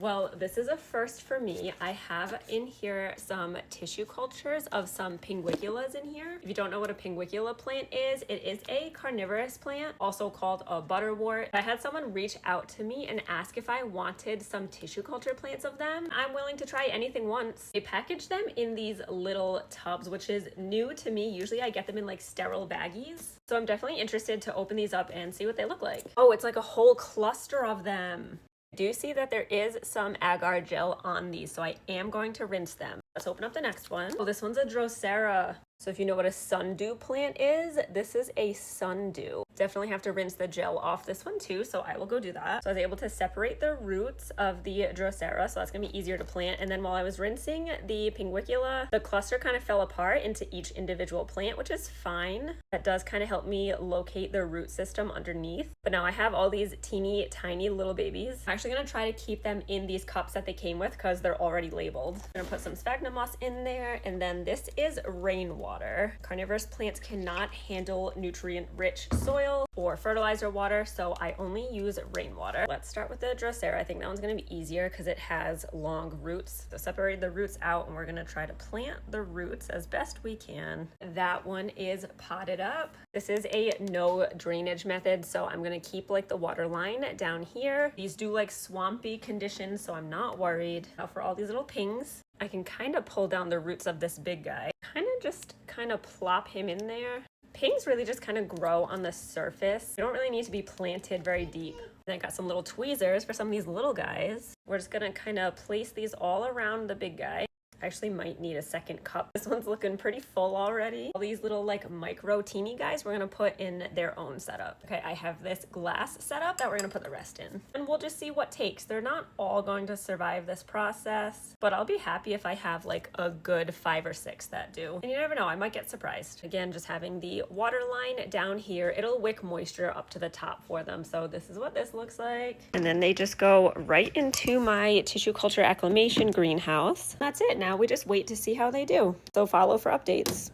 Well, this is a first for me. I have in here some tissue cultures of some pinguiculas in here. If you don't know what a pinguicula plant is, it is a carnivorous plant, also called a butterwort. I had someone reach out to me and ask if I wanted some tissue culture plants of them. I'm willing to try anything once. They package them in these little tubs, which is new to me. Usually I get them in like sterile baggies. So I'm definitely interested to open these up and see what they look like. Oh, it's like a whole cluster of them. I do see that there is some agar gel on these, so I am going to rinse them. Let's open up the next one. Oh, this one's a Drosera. So if you know what a sundew plant is, this is a sundew. Definitely have to rinse the gel off this one too, so I will go do that. So I was able to separate the roots of the Drosera, so that's gonna be easier to plant. And then while I was rinsing the pinguicula, the cluster kind of fell apart into each individual plant, which is fine. That does kind of help me locate the root system underneath. But now I have all these teeny tiny little babies. I'm actually gonna try to keep them in these cups that they came with because they're already labeled. I'm gonna put some sphagnum moss in there, and then this is rainwater. Carnivorous plants cannot handle nutrient-rich soil or fertilizer water, so I only use rainwater. Let's start with the Drosera. I think that one's gonna be easier because it has long roots. So separate the roots out, and we're gonna try to plant the roots as best we can. That one is potted up. This is a no drainage method, so I'm gonna keep like the water line down here. These do like swampy conditions, so I'm not worried. Now for all these little pings, I can kind of pull down the roots of this big guy. Just kind of plop him in there. Pings really just kind of grow on the surface. They don't really need to be planted very deep. And I got some little tweezers for some of these little guys. We're just gonna kind of place these all around the big guy. I actually might need a second cup. This one's looking pretty full already. All these little like micro teeny guys we're gonna put in their own setup. Okay, I have this glass setup that we're gonna put the rest in. And we'll just see what takes. They're not all going to survive this process, but I'll be happy if I have like a good 5 or 6 that do. And you never know, I might get surprised. Again, just having the water line down here, it'll wick moisture up to the top for them. So this is what this looks like. And then they just go right into my tissue culture acclimation greenhouse. That's it. Now we just wait to see how they do. So follow for updates.